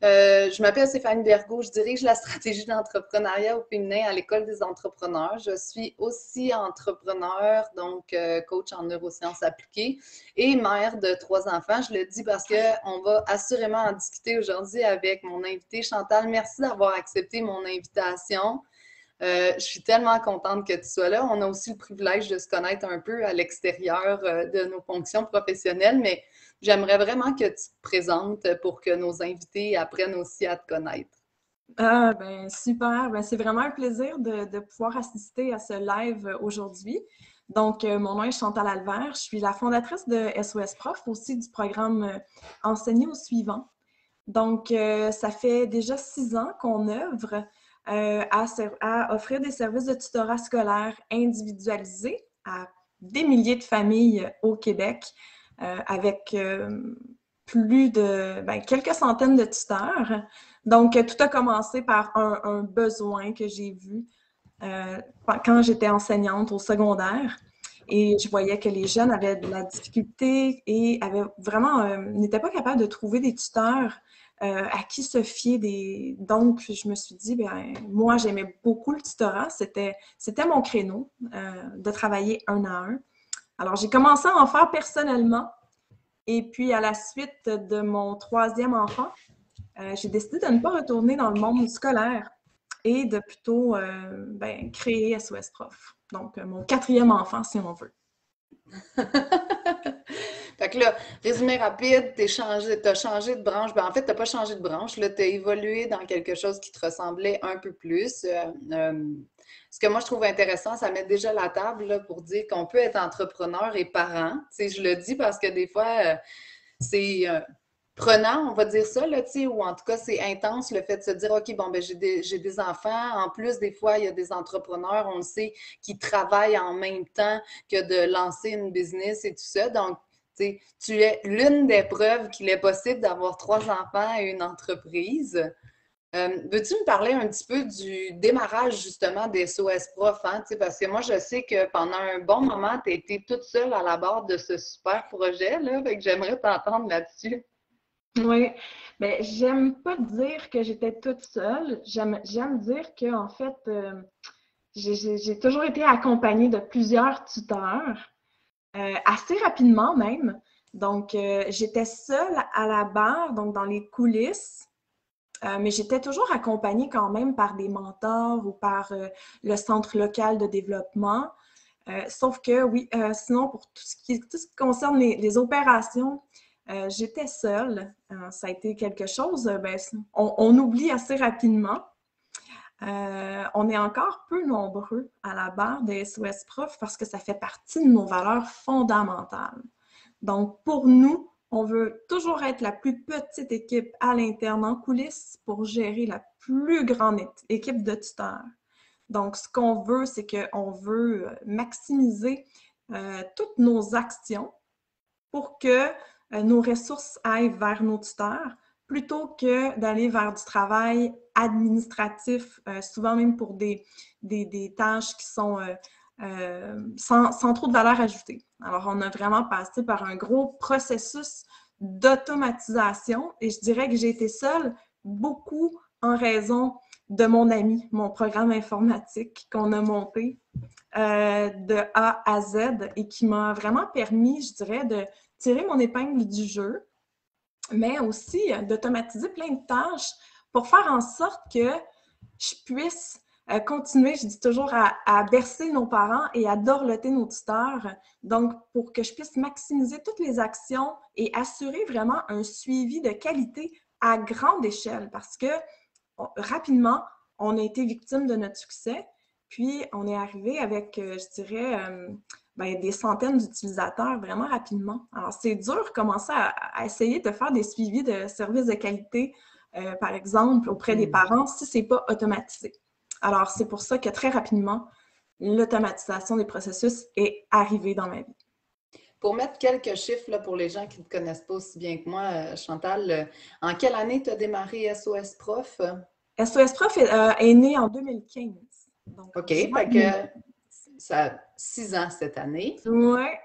Je m'appelle Stéphanie Bergaud, je dirige la stratégie d'entrepreneuriat au féminin à l'École des entrepreneurs. Je suis aussi entrepreneur, donc coach en neurosciences appliquées et mère de 3 enfants. Je le dis parce qu'on va assurément en discuter aujourd'hui avec mon invité Chantal. Merci d'avoir accepté mon invitation. Je suis tellement contente que tu sois là. On a aussi le privilège de se connaître un peu à l'extérieur de nos fonctions professionnelles, mais j'aimerais vraiment que tu te présentes pour que nos invités apprennent aussi à te connaître. Ah, ben super. Ben, c'est vraiment un plaisir de pouvoir assister à ce live aujourd'hui. Donc, mon nom est Chantal Albert. Je suis la fondatrice de SOS Prof, aussi du programme Enseigner au suivant. Donc, ça fait déjà 6 ans qu'on œuvre à offrir des services de tutorat scolaire individualisés à des milliers de familles au Québec avec plus de quelques centaines de tuteurs. Donc, tout a commencé par un besoin que j'ai vu quand j'étais enseignante au secondaire. Et je voyais que les jeunes avaient de la difficulté et avaient vraiment n'étaient pas capables de trouver des tuteurs à qui se fier. Donc, je me suis dit, ben moi, j'aimais beaucoup le tutorat. C'était mon créneau de travailler un à un. Alors, j'ai commencé à en faire personnellement. Et puis, à la suite de mon 3e enfant, j'ai décidé de ne pas retourner dans le monde scolaire et de plutôt créer SOS Prof. Donc, mon 4e enfant, si on veut. Fait que là, résumé rapide, t'as changé de branche. Ben, en fait, t'as pas changé de branche. Là, t'as évolué dans quelque chose qui te ressemblait un peu plus. Ce que moi, je trouve intéressant, ça met déjà la table là, pour dire qu'on peut être entrepreneur et parent. Tu sais, je le dis parce que des fois, c'est prenant, on va dire ça, là, tu sais, ou en tout cas, c'est intense le fait de se dire, OK, bon, ben j'ai des enfants. En plus, des fois, il y a des entrepreneurs, on le sait, qui travaillent en même temps que de lancer une business et tout ça. Donc, tu es l'une des preuves qu'il est possible d'avoir 3 enfants et une entreprise. Veux-tu me parler un petit peu du démarrage justement des SOS Prof? Hein? Parce que moi, je sais que pendant un bon moment, tu as été toute seule à la barre de ce super projet-là. Fait que j'aimerais t'entendre là-dessus. Oui, mais j'aime pas dire que j'étais toute seule. J'aime dire que en fait, j'ai toujours été accompagnée de plusieurs tuteurs. Assez rapidement même. Donc, j'étais seule à la barre, donc dans les coulisses, mais j'étais toujours accompagnée quand même par des mentors ou par le centre local de développement. Sauf que oui, sinon, pour tout ce qui concerne les opérations, j'étais seule. Ça a été quelque chose, on oublie assez rapidement. On est encore peu nombreux à la barre des SOS Prof parce que ça fait partie de nos valeurs fondamentales. Donc, pour nous, on veut toujours être la plus petite équipe à l'interne en coulisses pour gérer la plus grande équipe de tuteurs. Donc, ce qu'on veut, c'est qu'on veut maximiser toutes nos actions pour que nos ressources aillent vers nos tuteurs plutôt que d'aller vers du travail administratif, souvent même pour des tâches qui sont sans trop de valeur ajoutée. Alors, on a vraiment passé par un gros processus d'automatisation et je dirais que j'ai été seule beaucoup en raison de mon ami, mon programme informatique qu'on a monté de A à Z et qui m'a vraiment permis, je dirais, de tirer mon épingle du jeu, mais aussi d'automatiser plein de tâches pour faire en sorte que je puisse continuer, je dis toujours, à bercer nos parents et à dorloter nos tuteurs. Donc, pour que je puisse maximiser toutes les actions et assurer vraiment un suivi de qualité à grande échelle parce que rapidement, on a été victime de notre succès. Puis, on est arrivé avec, je dirais, des centaines d'utilisateurs vraiment rapidement. Alors, c'est dur de commencer à essayer de faire des suivis de services de qualité, par exemple, auprès des parents, si ce n'est pas automatisé. Alors, c'est pour ça que très rapidement, l'automatisation des processus est arrivée dans ma vie. Pour mettre quelques chiffres là, pour les gens qui ne te connaissent pas aussi bien que moi, Chantal, en quelle année tu as démarré SOS Prof? SOS Prof est né en 2015. Donc, OK, fait que ça a 6 ans cette année. Ouais.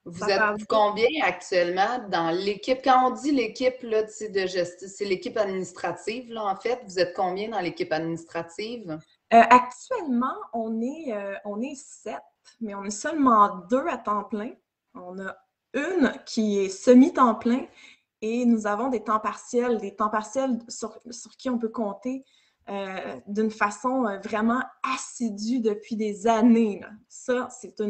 Vous Ça êtes parle de... combien actuellement dans l'équipe? Quand on dit l'équipe là, tu sais, de gestion, c'est l'équipe administrative, là, en fait. Vous êtes combien dans l'équipe administrative? Actuellement, on est 7, mais on est seulement 2 à temps plein. On a une qui est semi-temps plein et nous avons des temps partiels sur qui on peut compter d'une façon vraiment assidue depuis des années, là. Ça, c'est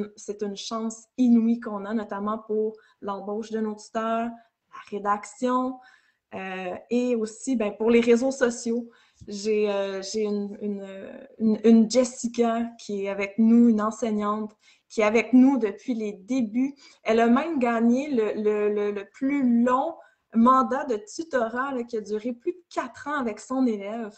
une chance inouïe qu'on a, notamment pour l'embauche de nos tuteurs, la rédaction et aussi ben, pour les réseaux sociaux. J'ai une Jessica qui est avec nous, une enseignante qui est avec nous depuis les débuts. Elle a même gagné le plus long mandat de tutorat là, qui a duré plus de 4 ans avec son élève.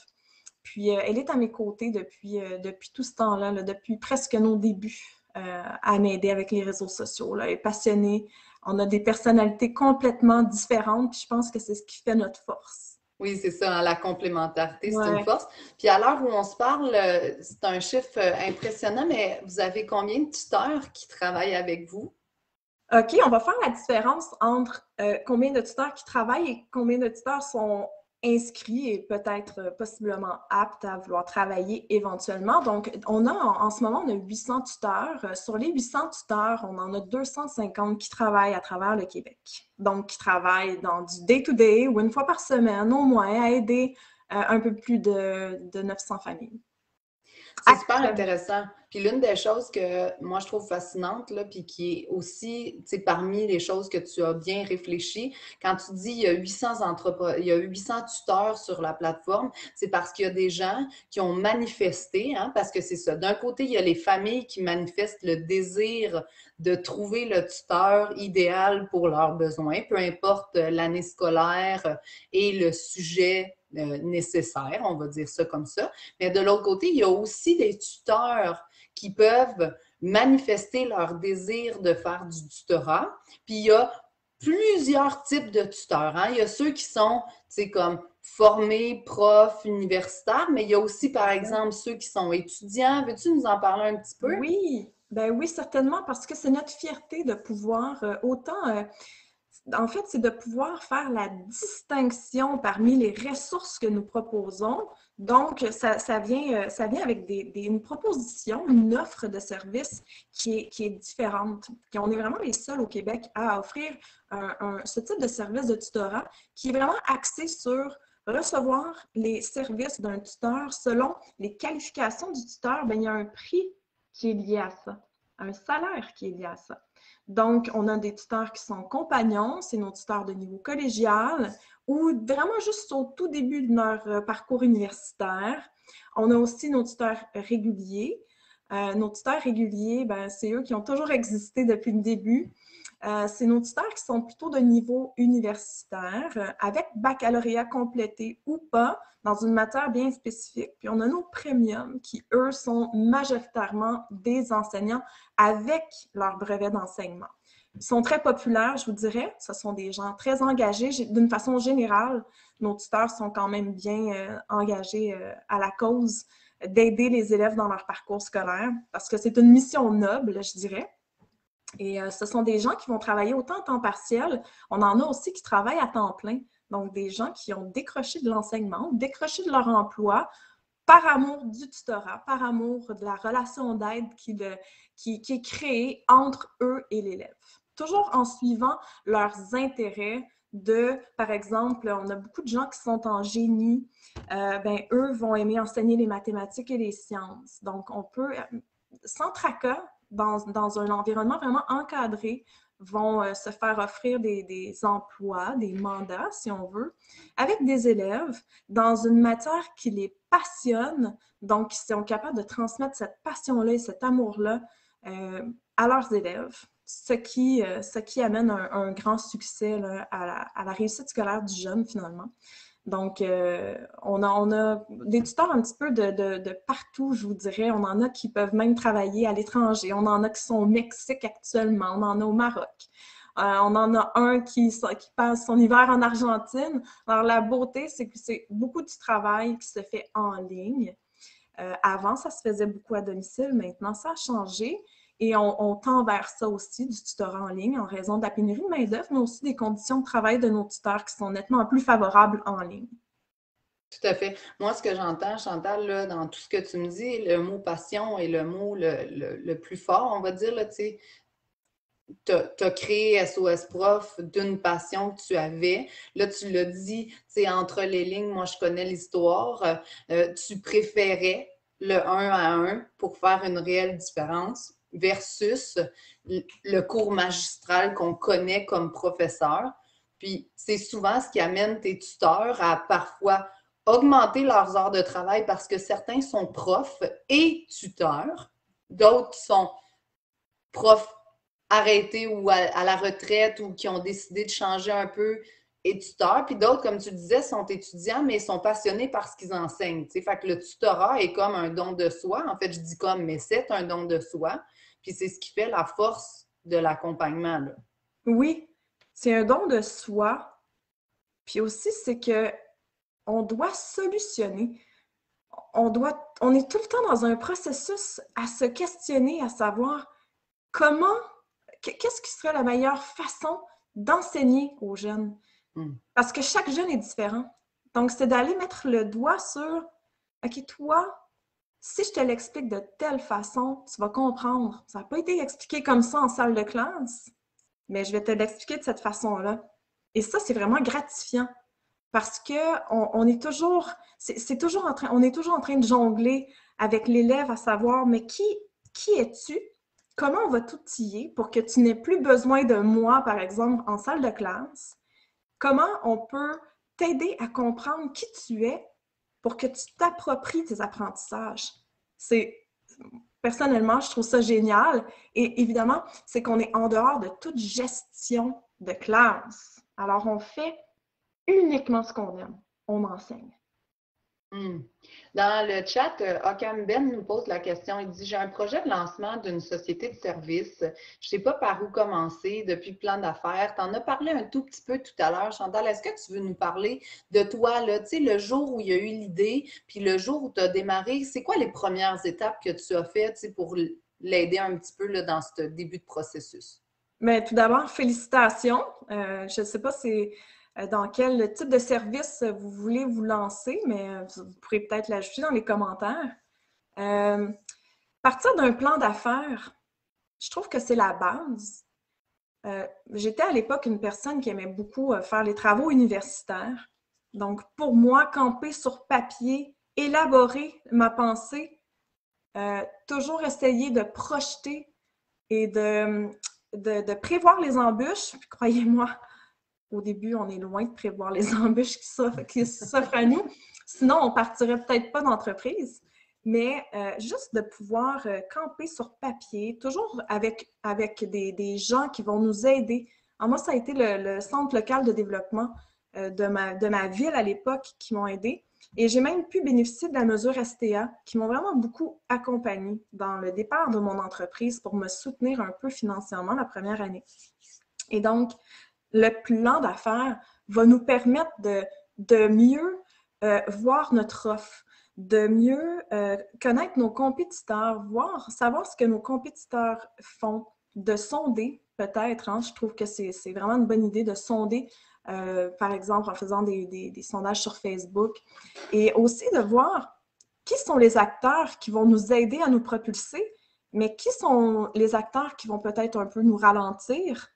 Puis elle est à mes côtés depuis tout ce temps-là, là, depuis presque nos débuts à m'aider avec les réseaux sociaux. Là. Elle est passionnée. On a des personnalités complètement différentes, puis je pense que c'est ce qui fait notre force. Oui, c'est ça, hein, la complémentarité, c'est une Ouais. force. Puis à l'heure où on se parle, c'est un chiffre impressionnant, mais vous avez combien de tuteurs qui travaillent avec vous? OK, on va faire la différence entre combien de tuteurs qui travaillent et combien de tuteurs sont inscrits et peut-être possiblement aptes à vouloir travailler éventuellement. Donc, en ce moment, on a 800 tuteurs. Sur les 800 tuteurs, on en a 250 qui travaillent à travers le Québec. Donc, qui travaillent dans du day-to-day ou une fois par semaine au moins à aider un peu plus de 900 familles. C'est super Actuellement. intéressant. Puis l'une des choses que moi je trouve fascinante, là, puis qui est aussi, tu sais, parmi les choses que tu as bien réfléchi, quand tu dis il y a 800 tuteurs sur la plateforme, c'est parce qu'il y a des gens qui ont manifesté, hein, parce que c'est ça. D'un côté, il y a les familles qui manifestent le désir de trouver le tuteur idéal pour leurs besoins, peu importe l'année scolaire et le sujet nécessaire, on va dire ça comme ça. Mais de l'autre côté, il y a aussi des tuteurs qui peuvent manifester leur désir de faire du tutorat. Puis il y a plusieurs types de tuteurs, hein. Il y a ceux qui sont, tu sais, comme formés, profs, universitaires, mais il y a aussi, par exemple, ceux qui sont étudiants. Veux-tu nous en parler un petit peu? Oui, ben oui, certainement, parce que c'est notre fierté de pouvoir en fait, c'est de pouvoir faire la distinction parmi les ressources que nous proposons. Donc, ça vient avec une proposition, une offre de service qui est différente. Puis on est vraiment les seuls au Québec à offrir ce type de service de tutorat qui est vraiment axé sur recevoir les services d'un tuteur selon les qualifications du tuteur. Bien, il y a un prix qui est lié à ça, un salaire qui est lié à ça. Donc, on a des tuteurs qui sont compagnons, c'est nos tuteurs de niveau collégial ou vraiment juste au tout début de leur parcours universitaire. On a aussi nos tuteurs réguliers. Nos tuteurs réguliers, ben, c'est eux qui ont toujours existé depuis le début. C'est nos tuteurs qui sont plutôt de niveau universitaire, avec baccalauréat complété ou pas, dans une matière bien spécifique. Puis on a nos premiums qui, eux, sont majoritairement des enseignants avec leur brevet d'enseignement. Ils sont très populaires, je vous dirais. Ce sont des gens très engagés. D'une façon générale, nos tuteurs sont quand même bien engagés à la cause d'aider les élèves dans leur parcours scolaire, parce que c'est une mission noble, je dirais. Et ce sont des gens qui vont travailler autant en temps partiel. On en a aussi qui travaillent à temps plein. Donc, des gens qui ont décroché de l'enseignement, décroché de leur emploi par amour du tutorat, par amour de la relation d'aide qui est créée entre eux et l'élève. Toujours en suivant leurs intérêts par exemple, on a beaucoup de gens qui sont en génie, ben, eux vont aimer enseigner les mathématiques et les sciences. Donc, on peut, sans tracas, dans un environnement vraiment encadré, vont se faire offrir des emplois, des mandats, si on veut, avec des élèves dans une matière qui les passionne, donc qui sont capables de transmettre cette passion-là et cet amour-là à leurs élèves, ce qui amène un grand succès là, à la réussite scolaire du jeune, finalement. Donc, on a des tuteurs un petit peu de partout, je vous dirais. On en a qui peuvent même travailler à l'étranger. On en a qui sont au Mexique actuellement. On en a au Maroc. On en a un qui passe son hiver en Argentine. Alors, la beauté, c'est que c'est beaucoup du travail qui se fait en ligne. Avant, ça se faisait beaucoup à domicile. Maintenant, ça a changé. Et on tend vers ça aussi, du tutorat en ligne, en raison de la pénurie de main-d'œuvre, mais aussi des conditions de travail de nos tuteurs qui sont nettement plus favorables en ligne. Tout à fait. Moi, ce que j'entends, Chantal, là, dans tout ce que tu me dis, le mot passion est le mot le plus fort, on va dire, là, tu sais. Tu as créé SOS Prof d'une passion que tu avais. Là, tu l'as dit, tu sais, entre les lignes, moi, je connais l'histoire. Tu préférais le 1 à 1 pour faire une réelle différence versus le cours magistral qu'on connaît comme professeur. Puis, c'est souvent ce qui amène tes tuteurs à parfois augmenter leurs heures de travail parce que certains sont profs et tuteurs, d'autres sont profs arrêtés ou à la retraite ou qui ont décidé de changer un peu et tuteurs. Puis d'autres, comme tu disais, sont étudiants, mais sont passionnés par ce qu'ils enseignent. T'sais. Fait que le tutorat est comme un don de soi. En fait, je dis comme, mais c'est un don de soi. Puis c'est ce qui fait la force de l'accompagnement. Là. Oui, c'est un don de soi. Puis aussi, c'est que on doit solutionner. On est tout le temps dans un processus à se questionner, à savoir qu'est-ce qui serait la meilleure façon d'enseigner aux jeunes? Parce que chaque jeune est différent. Donc, c'est d'aller mettre le doigt sur, OK, toi, si je te l'explique de telle façon, tu vas comprendre. Ça n'a pas été expliqué comme ça en salle de classe, mais je vais te l'expliquer de cette façon-là. Et ça, c'est vraiment gratifiant parce qu'on est toujours, on est toujours en train de jongler avec l'élève à savoir, mais qui es-tu? Comment on va t'outiller pour que tu n'aies plus besoin de moi, par exemple, en salle de classe? Comment on peut t'aider à comprendre qui tu es pour que tu t'appropries tes apprentissages? Personnellement, je trouve ça génial. Et évidemment, c'est qu'on est en dehors de toute gestion de classe. Alors, on fait uniquement ce qu'on aime. On enseigne. Dans le chat, Ocam Ben nous pose la question. Il dit, j'ai un projet de lancement d'une société de services. Je ne sais pas par où commencer depuis le plan d'affaires. Tu en as parlé un tout petit peu tout à l'heure, Chantal. Est-ce que tu veux nous parler de toi, là, tu sais, le jour où il y a eu l'idée, puis le jour où tu as démarré, c'est quoi les premières étapes que tu as faites pour l'aider un petit peu là, dans ce début de processus? Mais tout d'abord, félicitations. Je ne sais pas dans quel type de service vous voulez vous lancer, mais vous pourrez peut-être l'ajouter dans les commentaires. Partir d'un plan d'affaires, je trouve que c'est la base. J'étais à l'époque une personne qui aimait beaucoup faire les travaux universitaires. Donc, pour moi, camper sur papier, élaborer ma pensée, toujours essayer de projeter et de prévoir les embûches. Puis, croyez-moi, au début, on est loin de prévoir les embûches qui s'offrent à nous. Sinon, on ne partirait peut-être pas d'entreprise. Mais juste de pouvoir camper sur papier, toujours avec des gens qui vont nous aider. Alors moi, ça a été le centre local de développement de ma ville à l'époque qui m'ont aidé. Et j'ai même pu bénéficier de la mesure STA qui m'ont vraiment beaucoup accompagnée dans le départ de mon entreprise pour me soutenir un peu financièrement la première année. Et donc, le plan d'affaires va nous permettre de mieux voir notre offre, de mieux connaître nos compétiteurs, savoir ce que nos compétiteurs font, de sonder peut-être. Hein, je trouve que c'est vraiment une bonne idée de sonder, par exemple, en faisant des sondages sur Facebook. Et aussi de voir qui sont les acteurs qui vont nous aider à nous propulser, mais qui sont les acteurs qui vont peut-être un peu nous ralentir.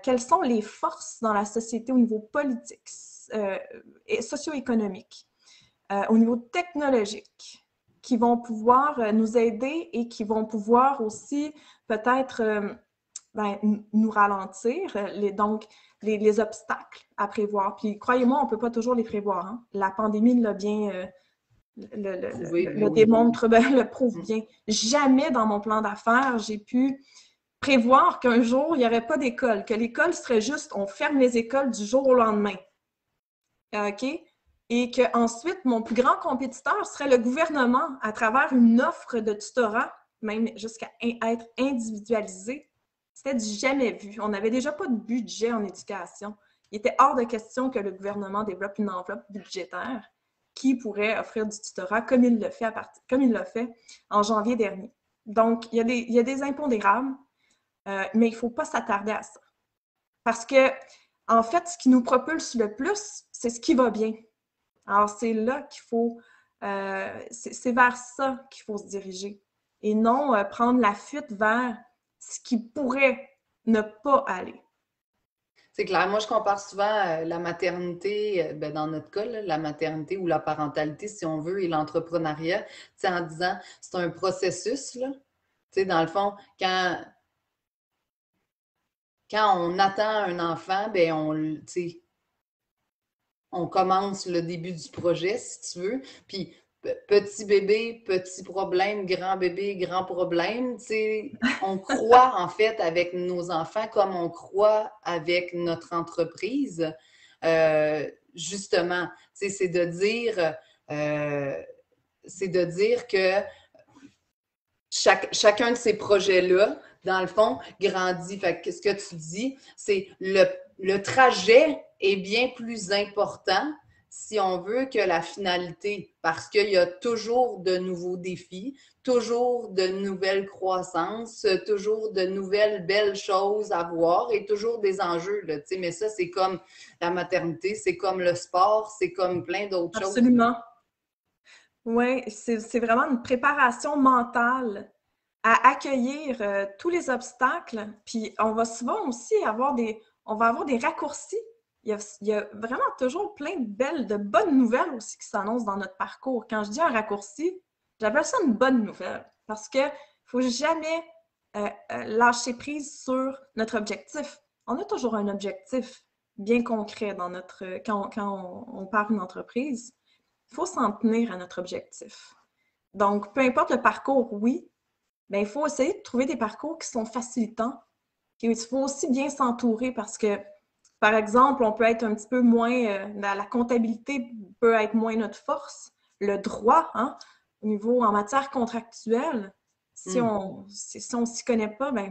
Quelles sont les forces dans la société au niveau politique et socio-économique, au niveau technologique, qui vont pouvoir nous aider et qui vont pouvoir aussi peut-être nous ralentir, donc les obstacles à prévoir. Puis croyez-moi, on ne peut pas toujours les prévoir. Hein? La pandémie l'a bien... le démontre, le prouve bien. Jamais dans mon plan d'affaires, j'ai pu prévoir qu'un jour, il n'y aurait pas d'école, que l'école serait juste, on ferme les écoles du jour au lendemain. OK? Et qu'ensuite, mon plus grand compétiteur serait le gouvernement à travers une offre de tutorat, même jusqu'à être individualisée. C'était du jamais vu. On n'avait déjà pas de budget en éducation. Il était hors de question que le gouvernement développe une enveloppe budgétaire qui pourrait offrir du tutorat comme il l'a fait en janvier dernier. Donc, il y a des impondérables, mais il ne faut pas s'attarder à ça. Parce que, en fait, ce qui nous propulse le plus, c'est ce qui va bien. Alors, c'est là qu'il faut, c'est vers ça qu'il faut se diriger et non prendre la fuite vers ce qui pourrait ne pas aller. C'est clair. Moi, je compare souvent la maternité, ben, dans notre cas, là, la maternité ou la parentalité, si on veut, et l'entrepreneuriat, tu sais, en disant, c'est un processus, là. Tu sais, dans le fond, quand on attend un enfant, ben, tu sais, on commence le début du projet, si tu veux. Puis, petit bébé, petit problème, grand bébé, grand problème. Tu sais, on croit en fait avec nos enfants comme on croit avec notre entreprise. Justement, tu sais, euh, c'est de dire que chacun de ces projets-là, dans le fond, grandit. Fait que ce que tu dis, c'est le trajet est bien plus important si on veut que la finalité, parce qu'il y a toujours de nouveaux défis, toujours de nouvelles croissances, toujours de nouvelles belles choses à voir et toujours des enjeux. Là, mais ça, c'est comme la maternité, c'est comme le sport, c'est comme plein d'autres choses. Absolument. Oui, c'est vraiment une préparation mentale à accueillir tous les obstacles. Puis on va souvent aussi on va avoir des raccourcis. Il y a vraiment toujours plein de bonnes nouvelles aussi qui s'annoncent dans notre parcours. Quand je dis un raccourci, j'appelle ça une bonne nouvelle parce que faut jamais lâcher prise sur notre objectif. On a toujours un objectif bien concret dans quand on part une entreprise. Il faut s'en tenir à notre objectif. Donc, peu importe le parcours, oui, mais il faut essayer de trouver des parcours qui sont facilitants. Il faut aussi bien s'entourer parce que, par exemple, on peut être un petit peu moins, la comptabilité peut être moins notre force. Le droit, hein, au niveau en matière contractuelle, si on s'y connaît pas, ben,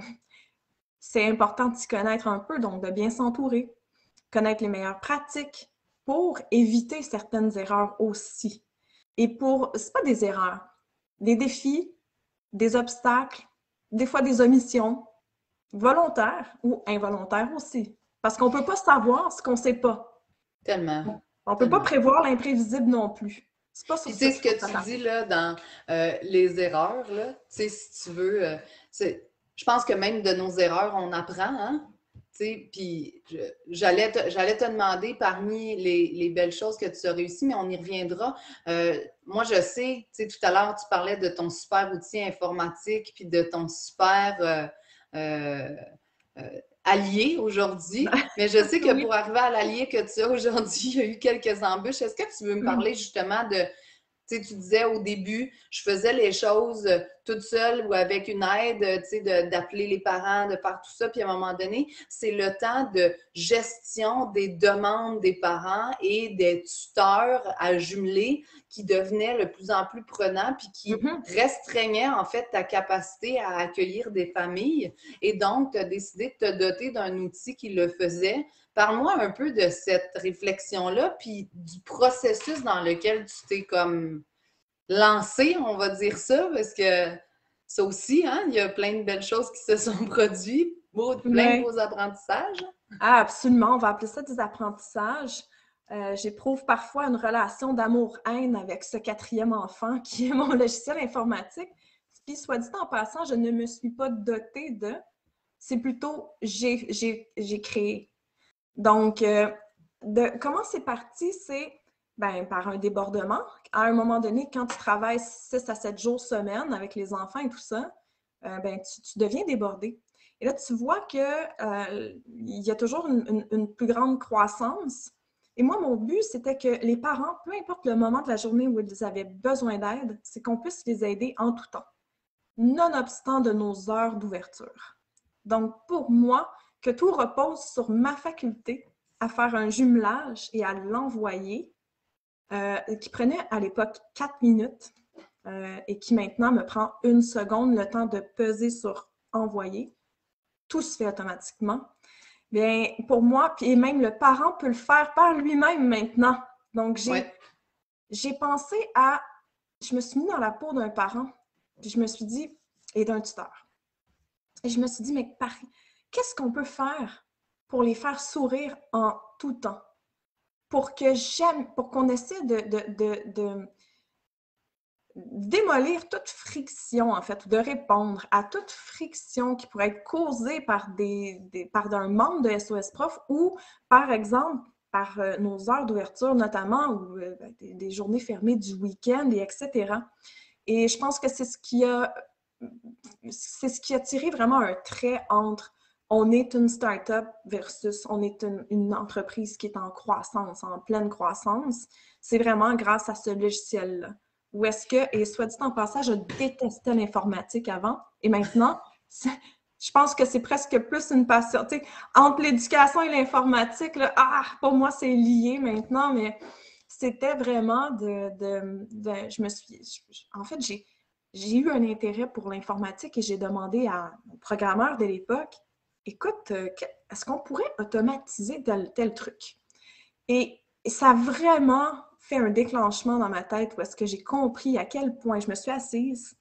c'est important de s'y connaître un peu, donc de bien s'entourer, connaître les meilleures pratiques pour éviter certaines erreurs aussi. Et c'est pas des erreurs, des défis, des obstacles, des fois des omissions, volontaires ou involontaires aussi. Parce qu'on ne peut pas savoir ce qu'on ne sait pas. Tellement. On ne peut pas prévoir l'imprévisible non plus. C'est pas sur Puis ça tu sais, qu'il ce faut que tu s'attendre. dis là dans les erreurs, là, tu sais, si tu veux, je pense que même de nos erreurs, on apprend, hein? Tu sais, puis j'allais te demander parmi les belles choses que tu as réussies, mais on y reviendra. Moi, je sais, tu sais, tout à l'heure, tu parlais de ton super outil informatique, puis de ton super allié aujourd'hui, mais je sais que Oui. pour arriver à l'allié que tu as aujourd'hui, il y a eu quelques embûches. Est-ce que tu veux me parler justement de tu sais, tu disais au début, je faisais les choses toute seule ou avec une aide, tu sais, d'appeler les parents, de faire tout ça. Puis à un moment donné, c'est le temps de gestion des demandes des parents et des tuteurs à jumeler qui devenaient de plus en plus prenants puis qui restreignaient en fait ta capacité à accueillir des familles. Et donc, tu as décidé de te doter d'un outil qui le faisait. Parle-moi un peu de cette réflexion-là, puis du processus dans lequel tu t'es comme lancé, on va dire ça, parce que ça aussi, hein, il y a plein de belles choses qui se sont produites, plein de Ouais. beaux apprentissages. Ah, absolument. On va appeler ça des apprentissages. J'éprouve parfois une relation d'amour-haine avec ce quatrième enfant qui est mon logiciel informatique. Puis, soit dit en passant, je ne me suis pas dotée de. C'est plutôt j'ai créé. Donc, comment c'est parti? C'est par un débordement. À un moment donné, quand tu travailles 6 à 7 jours semaine avec les enfants et tout ça, tu deviens débordé. Et là, tu vois qu'il y a toujours une plus grande croissance. Et moi, mon but, c'était que les parents, peu importe le moment de la journée où ils avaient besoin d'aide, c'est qu'on puisse les aider en tout temps, nonobstant de nos heures d'ouverture. Donc, pour moi, que tout repose sur ma faculté à faire un jumelage et à l'envoyer, qui prenait à l'époque 4 minutes et qui maintenant me prend 1 seconde, le temps de peser sur envoyer. Tout se fait automatiquement. Bien, pour moi, et même le parent peut le faire par lui-même maintenant. Donc, j'ai pensé à... Je me suis mis dans la peau d'un parent, puis je me suis dit, et d'un tuteur. Et je me suis dit, mais qu'est-ce qu'on peut faire pour les faire sourire en tout temps? Pour qu'on essaie de démolir toute friction, en fait, ou de répondre à toute friction qui pourrait être causée par un membre de SOS Prof ou, par exemple, par nos heures d'ouverture notamment, ou des journées fermées du week-end, et etc. Et je pense que c'est ce qui a tiré vraiment un trait entre on est une start-up versus on est une entreprise qui est en croissance, en pleine croissance. C'est vraiment grâce à ce logiciel-là. Où est-ce que, et soit dit en passant, je détestais l'informatique avant, et maintenant, je pense que c'est presque plus une passion. Tu sais, entre l'éducation et l'informatique, là, pour moi, c'est lié maintenant, mais c'était vraiment en fait, j'ai eu un intérêt pour l'informatique et j'ai demandé à mon programmeur de l'époque, écoute, est-ce qu'on pourrait automatiser tel truc? Et ça a vraiment fait un déclenchement dans ma tête où est-ce que j'ai compris à quel point je me suis assise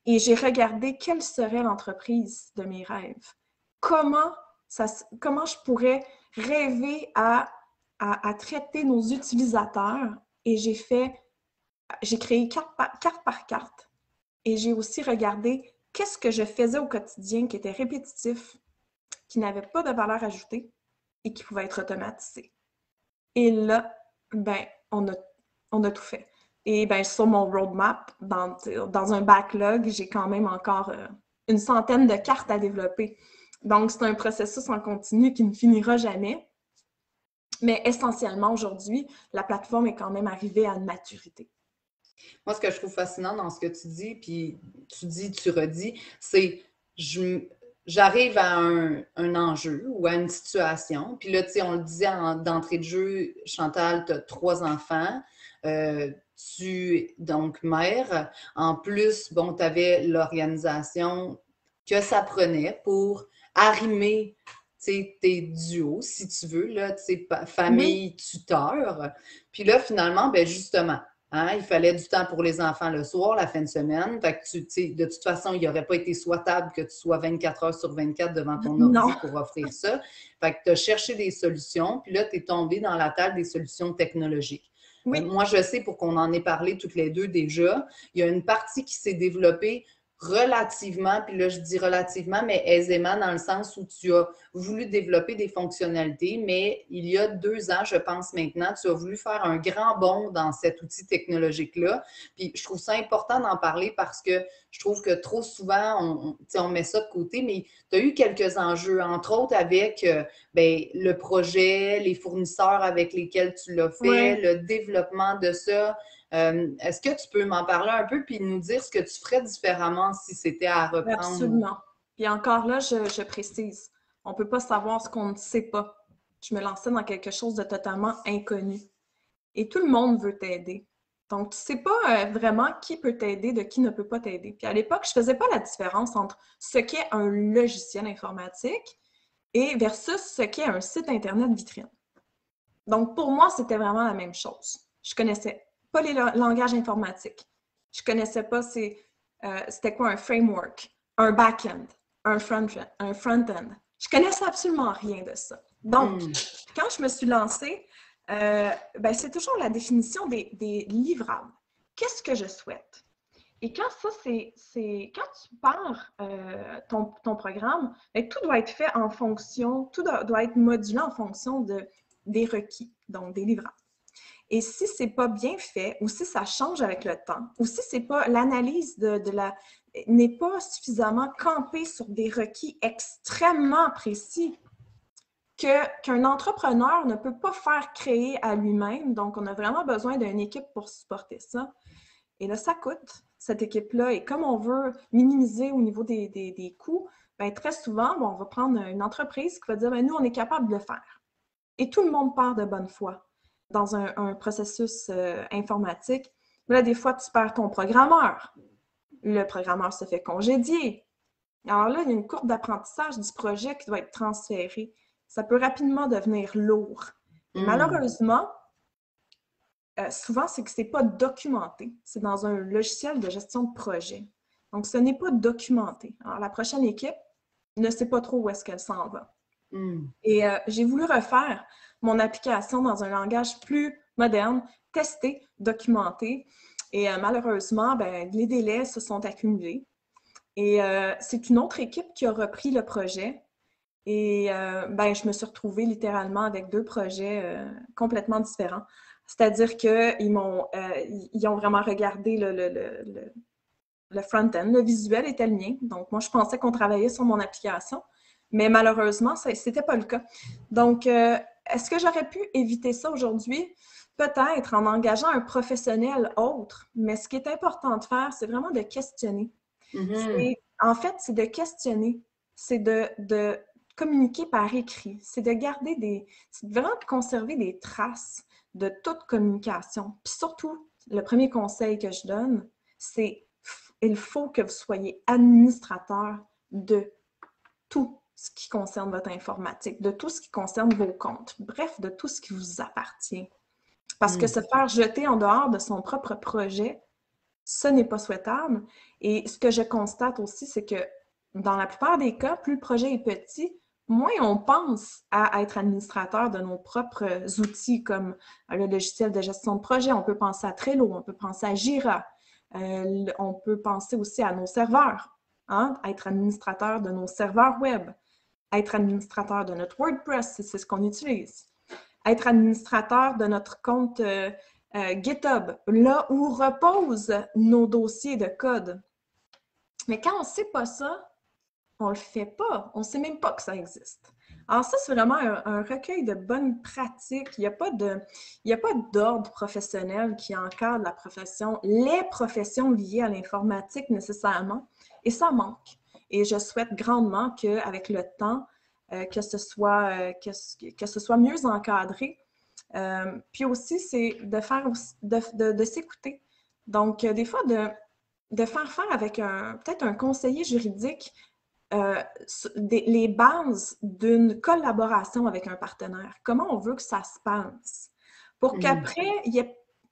et j'ai regardé quelle serait l'entreprise de mes rêves. Comment je pourrais rêver à traiter nos utilisateurs et j'ai créé carte par carte et j'ai aussi regardé qu'est-ce que je faisais au quotidien qui était répétitif, qui n'avait pas de valeur ajoutée et qui pouvait être automatisé. Et là, ben, on a tout fait. Et ben, sur mon roadmap, dans un backlog, j'ai quand même encore une centaine de cartes à développer. Donc, c'est un processus en continu qui ne finira jamais. Mais essentiellement, aujourd'hui, la plateforme est quand même arrivée à une maturité. Moi, ce que je trouve fascinant dans ce que tu dis, puis tu redis, c'est j'arrive à un enjeu ou à une situation. Puis là, tu sais, on le disait d'entrée de jeu, Chantal, tu as 3 enfants. Donc, mère. En plus, bon, tu avais l'organisation que ça prenait pour arrimer tes duos, si tu veux, là, famille, tuteur. Puis là, finalement, ben justement, hein, il fallait du temps pour les enfants le soir, la fin de semaine. Fait que de toute façon, il n'aurait pas été souhaitable que tu sois 24 heures sur 24 devant ton ordi pour offrir ça. Fait que tu as cherché des solutions, puis là, tu es tombé dans la table des solutions technologiques. Oui. Moi, je sais, pour qu'on en ait parlé toutes les deux déjà, il y a une partie qui s'est développée relativement, puis là je dis relativement, mais aisément dans le sens où tu as voulu développer des fonctionnalités, mais il y a 2 ans, je pense maintenant, tu as voulu faire un grand bond dans cet outil technologique-là. Puis je trouve ça important d'en parler parce que je trouve que trop souvent, on met ça de côté, mais tu as eu quelques enjeux, entre autres avec le projet, les fournisseurs avec lesquels tu l'as fait, le développement de ça. Est-ce que tu peux m'en parler un peu puis nous dire ce que tu ferais différemment si c'était à reprendre? Absolument. Puis encore là, je précise, on ne peut pas savoir ce qu'on ne sait pas. Je me lançais dans quelque chose de totalement inconnu. Et tout le monde veut t'aider. Donc, tu ne sais pas vraiment qui peut t'aider, de qui ne peut pas t'aider. Puis à l'époque, je ne faisais pas la différence entre ce qu'est un logiciel informatique et versus ce qu'est un site Internet vitrine. Donc, pour moi, c'était vraiment la même chose. Je ne connaissais pas les langages informatiques. Je ne connaissais pas c'était quoi un framework, un back-end, un front-end. Je ne connaissais absolument rien de ça. Donc, quand je me suis lancée, c'est toujours la définition des livrables. Qu'est-ce que je souhaite? Et quand ça, quand tu pars ton programme, tout doit être fait en fonction, tout doit être modulé en fonction des requis, donc des livrables. Et si ce n'est pas bien fait, ou si ça change avec le temps, ou si c'est pas l'analyse n'est pas suffisamment campée sur des requis extrêmement précis, qu'un entrepreneur ne peut pas faire créer à lui-même. Donc, on a vraiment besoin d'une équipe pour supporter ça. Et là, ça coûte, cette équipe-là. Et comme on veut minimiser au niveau des coûts, très souvent, on va prendre une entreprise qui va dire, nous, on est capable de le faire. Et tout le monde part de bonne foi dans un processus informatique. Mais là, des fois, tu perds ton programmeur. Le programmeur se fait congédier. Alors là, il y a une courbe d'apprentissage du projet qui doit être transférée. Ça peut rapidement devenir lourd. Et malheureusement, souvent, c'est que ce n'est pas documenté. C'est dans un logiciel de gestion de projet. Donc, ce n'est pas documenté. Alors, la prochaine équipe ne sait pas trop où est-ce qu'elle s'en va. Et j'ai voulu refaire mon application dans un langage plus moderne, testé, documenté. Et malheureusement, ben, les délais se sont accumulés. Et c'est une autre équipe qui a repris le projet. Et ben, je me suis retrouvée littéralement avec 2 projets complètement différents. C'est-à-dire qu'ils ont vraiment regardé le front-end, le visuel était le mien. Donc, moi, je pensais qu'on travaillait sur mon application, mais malheureusement, ce n'était pas le cas. Donc, est-ce que j'aurais pu éviter ça aujourd'hui? Peut-être en engageant un professionnel autre, mais ce qui est important de faire, c'est vraiment de questionner. En fait, c'est de questionner, c'est de communiquer par écrit, c'est de garder c'est vraiment de conserver des traces de toute communication. Puis surtout, le premier conseil que je donne, c'est il faut que vous soyez administrateur de tout ce qui concerne votre informatique, de tout ce qui concerne vos comptes, bref, de tout ce qui vous appartient. Parce que se faire jeter en dehors de son propre projet, ce n'est pas souhaitable. Et ce que je constate aussi, c'est que dans la plupart des cas, plus le projet est petit, moins on pense à être administrateur de nos propres outils comme le logiciel de gestion de projet. On peut penser à Trello, on peut penser à Jira, on peut penser aussi à nos serveurs, hein? Être administrateur de nos serveurs web, être administrateur de notre WordPress, c'est ce qu'on utilise, être administrateur de notre compte GitHub, là où reposent nos dossiers de code. Mais quand on ne sait pas ça, on ne le fait pas. On ne sait même pas que ça existe. Alors ça, c'est vraiment un recueil de bonnes pratiques. Il n'y a pas d'ordre professionnel qui encadre la profession, les professions liées à l'informatique nécessairement, et ça manque. Et je souhaite grandement qu'avec le temps, que ce soit mieux encadré. Puis aussi, c'est de s'écouter. Donc, des fois, de faire faire avec peut-être un conseiller juridique les bases d'une collaboration avec un partenaire. Comment on veut que ça se passe pour qu'après, il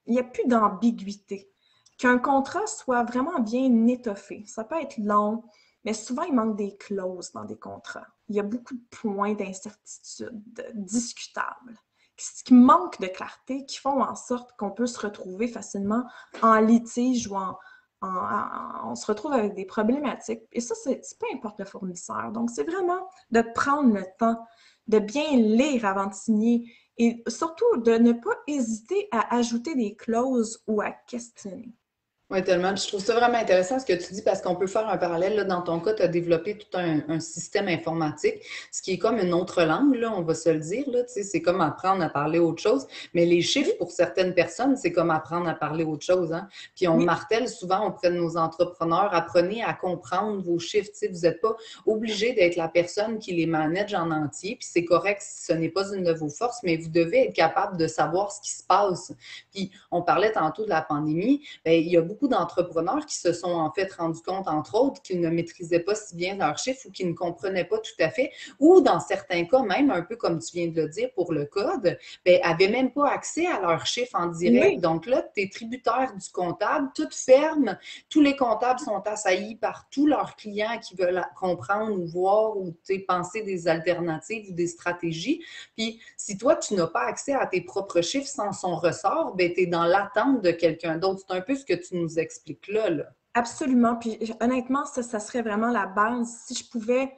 n'y ait plus d'ambiguïté. Qu'un contrat soit vraiment bien étoffé. Ça peut être long, mais souvent, il manque des clauses dans des contrats. Il y a beaucoup de points d'incertitude discutables qui manquent de clarté, qui font en sorte qu'on peut se retrouver facilement en litige ou on se retrouve avec des problématiques. Et ça, c'est peu importe le fournisseur. Donc, c'est vraiment de prendre le temps de bien lire avant de signer et surtout de ne pas hésiter à ajouter des clauses ou à questionner. Oui, tellement. Je trouve ça vraiment intéressant ce que tu dis parce qu'on peut faire un parallèle. Là, dans ton cas, tu as développé tout un système informatique, ce qui est comme une autre langue, là, on va se le dire. Là, c'est comme apprendre à parler autre chose. Mais les chiffres, pour certaines personnes, c'est comme apprendre à parler autre chose. Hein? Puis on martèle souvent auprès de nos entrepreneurs, apprenez à comprendre vos chiffres. Vous n'êtes pas obligé d'être la personne qui les manage en entier. Puis c'est correct si ce n'est pas une de vos forces, mais vous devez être capable de savoir ce qui se passe. Puis on parlait tantôt de la pandémie. Bien, il y a beaucoup d'entrepreneurs qui se sont en fait rendus compte, entre autres, qu'ils ne maîtrisaient pas si bien leurs chiffres ou qu'ils ne comprenaient pas tout à fait, ou dans certains cas, même un peu comme tu viens de le dire pour le code, n'avaient même pas accès à leurs chiffres en direct. Oui. Donc là, tu es tributaire du comptable, tout ferme, tous les comptables sont assaillis par tous leurs clients qui veulent comprendre ou voir ou penser des alternatives ou des stratégies. Puis si toi, tu n'as pas accès à tes propres chiffres sans son ressort, tu es dans l'attente de quelqu'un d'autre. C'est un peu ce que tu nous expliques là. Absolument. Puis honnêtement, ça serait vraiment la base. Si je pouvais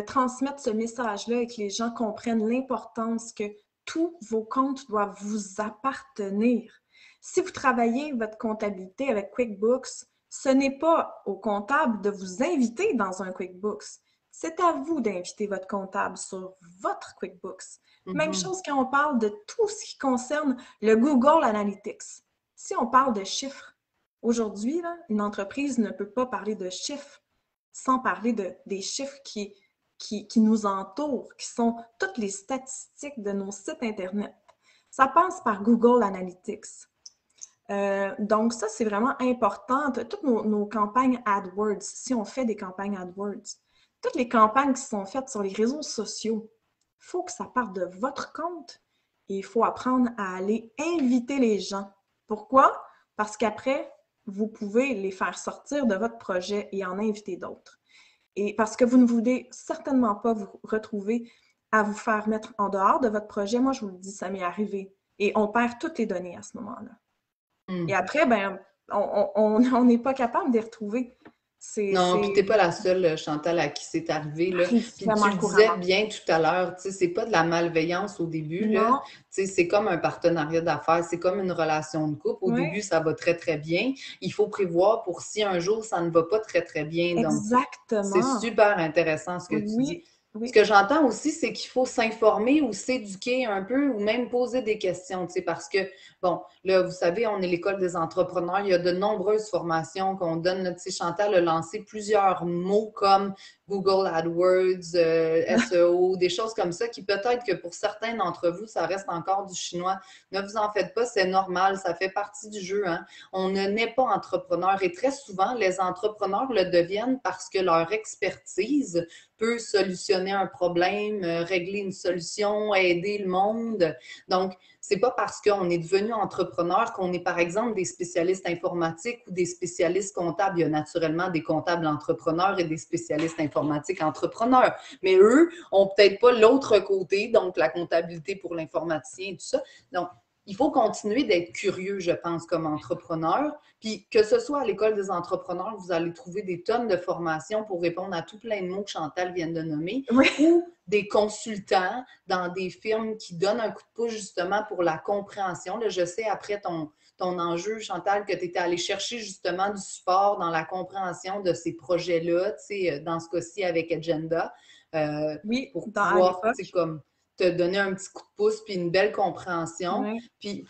transmettre ce message-là et que les gens comprennent l'importance que tous vos comptes doivent vous appartenir. Si vous travaillez votre comptabilité avec QuickBooks, ce n'est pas au comptable de vous inviter dans un QuickBooks. C'est à vous d'inviter votre comptable sur votre QuickBooks. Même chose quand on parle de tout ce qui concerne le Google Analytics. Si on parle de chiffres, aujourd'hui, une entreprise ne peut pas parler de chiffres sans parler des chiffres qui nous entourent, qui sont toutes les statistiques de nos sites Internet. Ça passe par Google Analytics. Donc, ça, c'est vraiment important. Toutes nos campagnes AdWords, si on fait des campagnes AdWords, toutes les campagnes qui sont faites sur les réseaux sociaux, il faut que ça parte de votre compte et il faut apprendre à aller inviter les gens. Pourquoi? Parce qu'après, vous pouvez les faire sortir de votre projet et en inviter d'autres. Et parce que vous ne voulez certainement pas vous retrouver à vous faire mettre en dehors de votre projet. Moi, je vous le dis, ça m'est arrivé. Et on perd toutes les données à ce moment-là. Et après, ben, on n'est pas capable de les retrouver. Non, puis t'es pas la seule, Chantal, à qui c'est arrivé, là. Arrive Puis tu vraiment le disais couramment. bien tout à l'heure, tu sais, c'est pas de la malveillance au début, là. Non, Tu sais, c'est comme un partenariat d'affaires, c'est comme une relation de couple. Au oui, début, ça va très, très bien. Il faut prévoir pour si un jour ça ne va pas très, très bien. Donc, c'est exactement. super intéressant ce que tu dis. Oui, Ce oui, que j'entends aussi, c'est qu'il faut s'informer ou s'éduquer un peu ou même poser des questions, tu sais, parce que, bon, là, vous savez, on est l'école des entrepreneurs. Il y a de nombreuses formations qu'on donne. Tu sais, Chantal a lancé plusieurs mots comme Google AdWords, SEO, des choses comme ça qui peut-être que pour certains d'entre vous, ça reste encore du chinois. Ne vous en faites pas, c'est normal, ça fait partie du jeu, hein. On ne naît pas entrepreneur et très souvent, les entrepreneurs le deviennent parce que leur expertise peut solutionner un problème, régler une solution, aider le monde. Donc, c'est pas parce qu'on est devenu entrepreneur qu'on est, par exemple, des spécialistes informatiques ou des spécialistes comptables. Il y a naturellement des comptables entrepreneurs et des spécialistes informatiques entrepreneurs. Mais eux ont peut-être pas l'autre côté, donc la comptabilité pour l'informaticien et tout ça. Donc, il faut continuer d'être curieux, je pense, comme entrepreneur. Puis que ce soit à l'école des entrepreneurs, vous allez trouver des tonnes de formations pour répondre à tout plein de mots que Chantal vient de nommer, oui, ou des consultants dans des firmes qui donnent un coup de pouce justement pour la compréhension. Là, je sais, après ton enjeu, Chantal, que tu étais allé chercher justement du support dans la compréhension de ces projets-là, tu sais, dans ce cas-ci avec Agenda, oui, pour à pouvoir, tu sais, l'époque. comme te donner un petit coup de pouce puis une belle compréhension. Oui. Puis,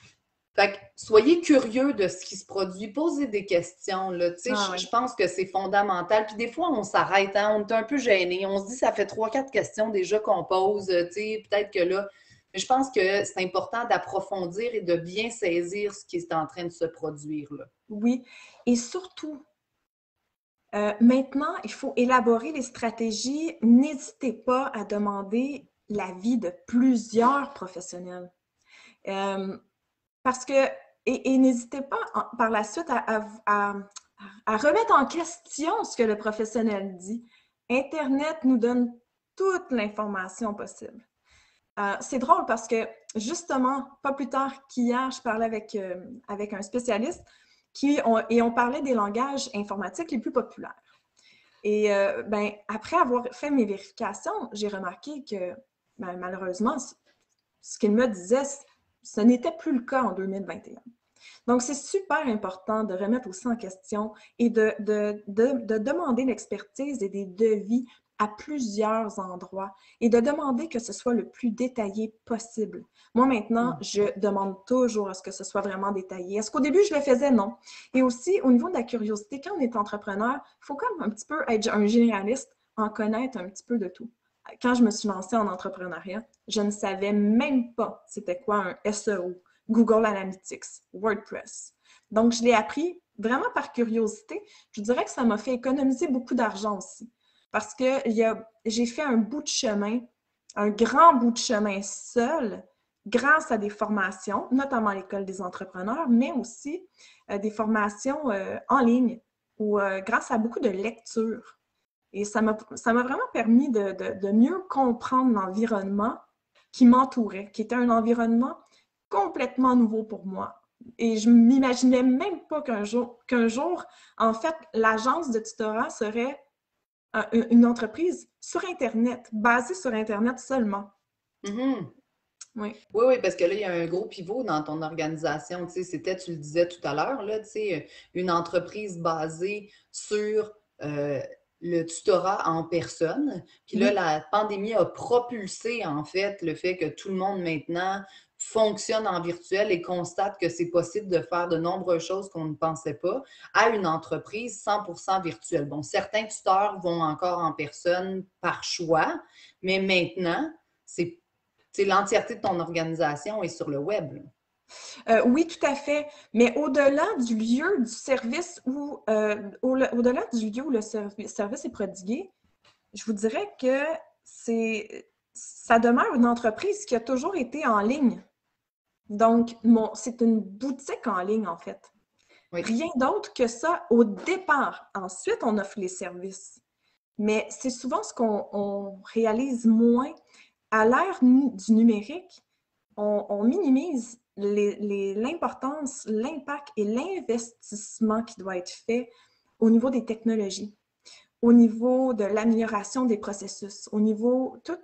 fait que soyez curieux de ce qui se produit, posez des questions, là. Tu sais, Ah je oui. pense que c'est fondamental. Puis des fois, on s'arrête, hein, on est un peu gêné. On se dit, ça fait 3, 4 questions déjà qu'on pose, tu sais, peut-être que là. Mais je pense que c'est important d'approfondir et de bien saisir ce qui est en train de se produire, là. Oui. Et surtout, maintenant, il faut élaborer les stratégies. N'hésitez pas à demander l'avis de plusieurs professionnels. Euh, parce que, et n'hésitez pas par la suite à remettre en question ce que le professionnel dit. Internet nous donne toute l'information possible. C'est drôle parce que justement, pas plus tard qu'hier, je parlais avec un spécialiste et on parlait des langages informatiques les plus populaires. Et ben, après avoir fait mes vérifications, j'ai remarqué que ben, malheureusement, ce qu'il me disait, ce n'était plus le cas en 2021. Donc, c'est super important de remettre aussi en question et de demander l'expertise et des devis à plusieurs endroits et de demander que ce soit le plus détaillé possible. Moi, maintenant, je demande toujours à ce que ce soit vraiment détaillé. Est-ce qu'au début, je le faisais? Non. Et aussi, au niveau de la curiosité, quand on est entrepreneur, il faut quand même un petit peu être un généraliste, en connaître un petit peu de tout. Quand je me suis lancée en entrepreneuriat, je ne savais même pas c'était quoi un SEO, Google Analytics, WordPress. Donc, je l'ai appris vraiment par curiosité. Je dirais que ça m'a fait économiser beaucoup d'argent aussi. Parce que j'ai fait un bout de chemin, un grand bout de chemin seul, grâce à des formations, notamment à l'École des entrepreneurs, mais aussi des formations en ligne ou grâce à beaucoup de lectures. Et ça m'a vraiment permis de mieux comprendre l'environnement qui m'entourait, qui était un environnement complètement nouveau pour moi. Et je ne m'imaginais même pas qu'un jour, en fait, l'agence de tutorat serait une entreprise sur Internet, basée sur Internet seulement. Mm-hmm. Oui. Oui, oui, parce que là, il y a un gros pivot dans ton organisation. Tu sais, c'était, tu le disais tout à l'heure, là, tu sais, une entreprise basée sur le tutorat en personne. Puis là, Oui. la pandémie a propulsé, en fait, le fait que tout le monde maintenant fonctionne en virtuel et constate que c'est possible de faire de nombreuses choses qu'on ne pensait pas à une entreprise 100% virtuelle. Bon, certains tuteurs vont encore en personne par choix, mais maintenant, c'est l'entièreté de ton organisation est sur le web. Oui, tout à fait. Mais au-delà du lieu du service au-delà du lieu où le service est prodigué, je vous dirais que ça demeure une entreprise qui a toujours été en ligne. Donc, c'est une boutique en ligne, en fait. Oui. Rien d'autre que ça au départ. Ensuite, on offre les services. Mais c'est souvent ce qu'on réalise moins. À l'ère du numérique, on minimise l'importance, l'impact et l'investissement qui doit être fait au niveau des technologies, au niveau de l'amélioration des processus, au niveau tout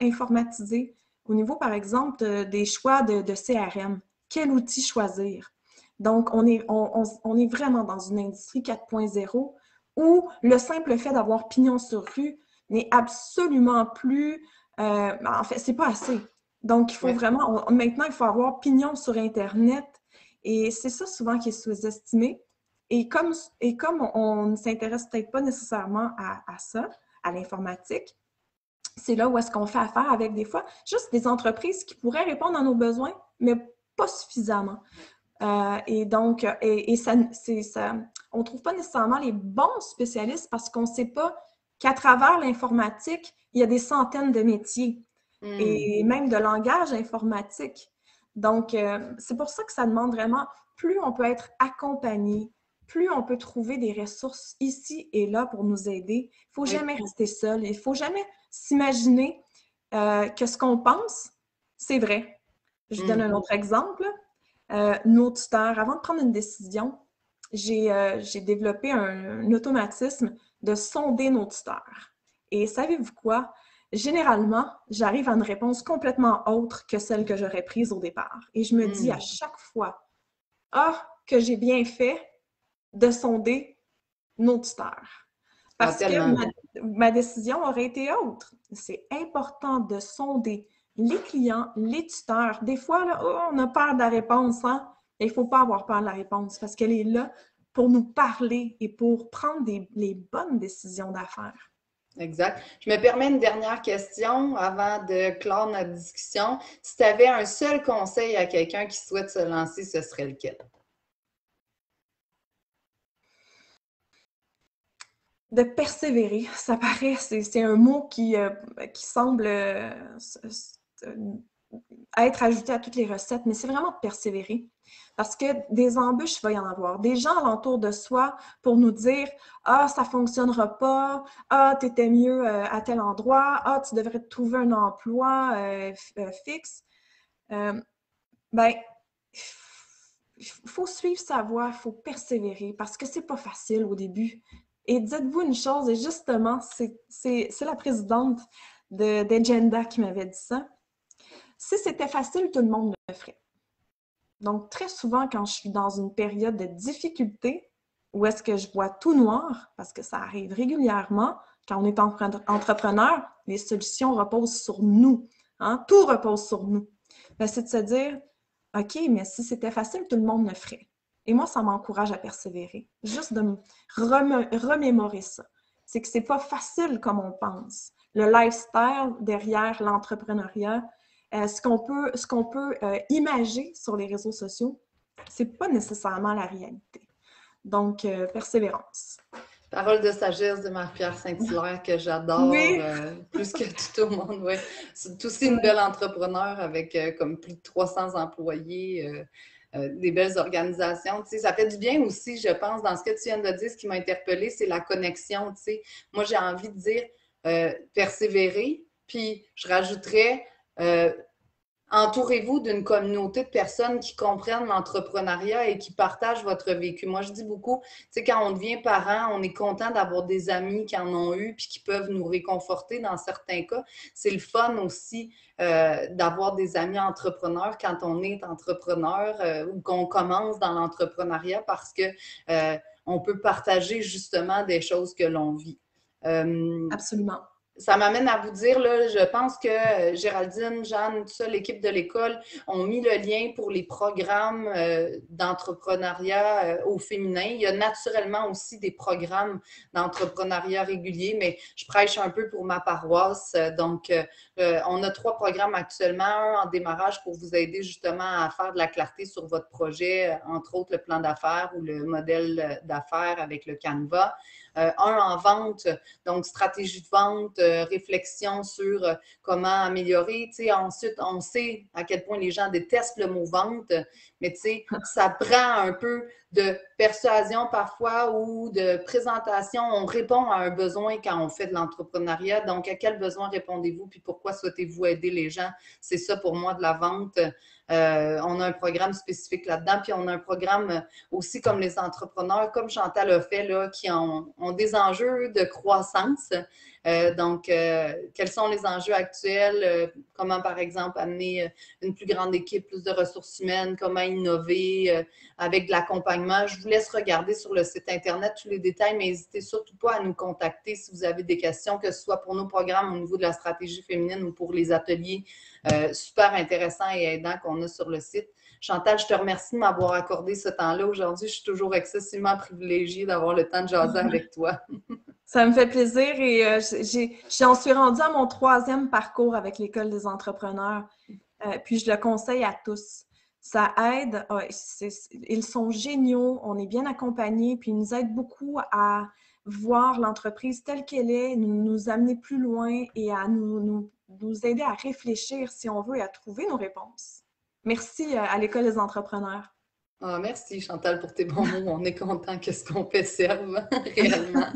informatisé, au niveau, par exemple, des choix de CRM. Quel outil choisir? Donc, on est vraiment dans une industrie 4.0 où le simple fait d'avoir pignon sur rue n'est absolument plus... en fait, c'est pas assez. Donc, il faut vraiment... maintenant, il faut avoir pignon sur Internet et c'est ça souvent qui est sous-estimé. Et comme on ne s'intéresse peut-être pas nécessairement à ça, à l'informatique, c'est là où est-ce qu'on fait affaire avec des fois juste des entreprises qui pourraient répondre à nos besoins, mais pas suffisamment. Et donc, on ne trouve pas nécessairement les bons spécialistes parce qu'on ne sait pas qu'à travers l'informatique, il y a des centaines de métiers et même de langage informatique. Donc, c'est pour ça que ça demande vraiment, plus on peut être accompagné, plus on peut trouver des ressources ici et là pour nous aider. Il ne faut jamais rester seul. Il ne faut jamais s'imaginer que ce qu'on pense, c'est vrai. Je donne un autre exemple. Nos tuteurs, avant de prendre une décision, j'ai développé un automatisme de sonder nos tuteurs. Et savez-vous quoi? Généralement, j'arrive à une réponse complètement autre que celle que j'aurais prise au départ. Et je me dis à chaque fois, ah, que j'ai bien fait de sonder nos tuteurs. Parce que ma décision aurait été autre. C'est important de sonder les clients, les tuteurs. Des fois, là, on a peur de la réponse, hein? Il ne faut pas avoir peur de la réponse parce qu'elle est là pour nous parler et pour prendre les bonnes décisions d'affaires. Exact. Je me permets une dernière question avant de clore notre discussion. Si tu avais un seul conseil à quelqu'un qui souhaite se lancer, ce serait lequel? De persévérer, ça paraît, c'est un mot qui semble être ajouté à toutes les recettes, mais c'est vraiment de persévérer. Parce que des embûches, il va y en avoir. Des gens alentour de soi pour nous dire « Ah, ça ne fonctionnera pas. Ah, tu étais mieux à tel endroit. Ah, tu devrais te trouver un emploi fixe. » Ben, il faut suivre sa voie, il faut persévérer parce que c'est pas facile au début. Et dites-vous une chose, et justement, c'est la présidente d'Agenda qui m'avait dit ça. Si c'était facile, tout le monde le ferait. Donc, très souvent, quand je suis dans une période de difficulté, où est-ce que je vois tout noir, parce que ça arrive régulièrement, quand on est entrepreneur, les solutions reposent sur nous. Hein? Tout repose sur nous. C'est de se dire, OK, mais si c'était facile, tout le monde le ferait. Et moi, ça m'encourage à persévérer. Juste de me remémorer ça. C'est que c'est pas facile comme on pense. Le lifestyle derrière l'entrepreneuriat, ce qu'on peut imager sur les réseaux sociaux, c'est pas nécessairement la réalité. Donc, persévérance. Parole de sagesse de Marie-Pierre Saint-Hilaire que j'adore plus que tout au monde. Ouais. C'est aussi une belle entrepreneur avec comme plus de 300 employés, des belles organisations. Tu sais, ça fait du bien aussi, je pense, dans ce que tu viens de dire, ce qui m'a interpellée, c'est la connexion. Tu sais. Moi, j'ai envie de dire persévérer, puis je rajouterais entourez-vous d'une communauté de personnes qui comprennent l'entrepreneuriat et qui partagent votre vécu. Moi, je dis beaucoup, tu sais, quand on devient parent, on est content d'avoir des amis qui en ont eu puis qui peuvent nous réconforter dans certains cas. C'est le fun aussi d'avoir des amis entrepreneurs quand on est entrepreneur ou qu'on commence dans l'entrepreneuriat parce que on peut partager justement des choses que l'on vit. Absolument. Ça m'amène à vous dire, là, je pense que Géraldine, Jeanne, tout ça, l'équipe de l'école ont mis le lien pour les programmes d'entrepreneuriat au féminin. Il y a naturellement aussi des programmes d'entrepreneuriat réguliers, mais je prêche un peu pour ma paroisse. Donc, on a 3 programmes actuellement. Un en démarrage pour vous aider justement à faire de la clarté sur votre projet, entre autres le plan d'affaires ou le modèle d'affaires avec le Canva. Un en vente, donc stratégie de vente, réflexion sur comment améliorer. Tu sais, ensuite, on sait à quel point les gens détestent le mot vente, mais tu sais, ça prend un peu de persuasion parfois ou de présentation. On répond à un besoin quand on fait de l'entrepreneuriat. Donc, à quel besoin répondez-vous puis pourquoi souhaitez-vous aider les gens? C'est ça pour moi de la vente. On a un programme spécifique là-dedans, puis on a un programme aussi comme les entrepreneurs, comme Chantal a fait, là, qui ont des enjeux de croissance. Donc, quels sont les enjeux actuels? Comment, par exemple, amener une plus grande équipe, plus de ressources humaines, comment innover avec de l'accompagnement. Je vous laisse regarder sur le site Internet tous les détails, mais n'hésitez surtout pas à nous contacter si vous avez des questions, que ce soit pour nos programmes au niveau de la stratégie féminine ou pour les ateliers super intéressants et aidants qu'on a sur le site. Chantal, je te remercie de m'avoir accordé ce temps-là aujourd'hui. Je suis toujours excessivement privilégiée d'avoir le temps de jaser avec toi. Ça me fait plaisir et j'en suis rendue à mon 3e parcours avec l'École des entrepreneurs. Puis je le conseille à tous. Ça aide, ils sont géniaux, on est bien accompagnés, puis ils nous aident beaucoup à voir l'entreprise telle qu'elle est, nous amener plus loin et à nous aider à réfléchir, si on veut, et à trouver nos réponses. Merci à l'École des entrepreneurs. Ah, merci Chantal pour tes bons mots. On est content que ce qu'on fait serve réellement.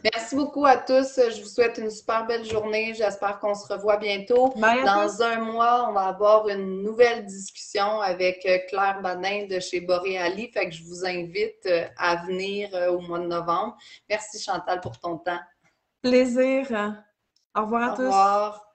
Merci beaucoup à tous. Je vous souhaite une super belle journée. J'espère qu'on se revoit bientôt. Bye à tous. Dans un mois, on va avoir une nouvelle discussion avec Claire Badin de chez Boréali. Fait que je vous invite à venir au mois de novembre. Merci Chantal pour ton temps. Plaisir. Au revoir à Au tous. revoir.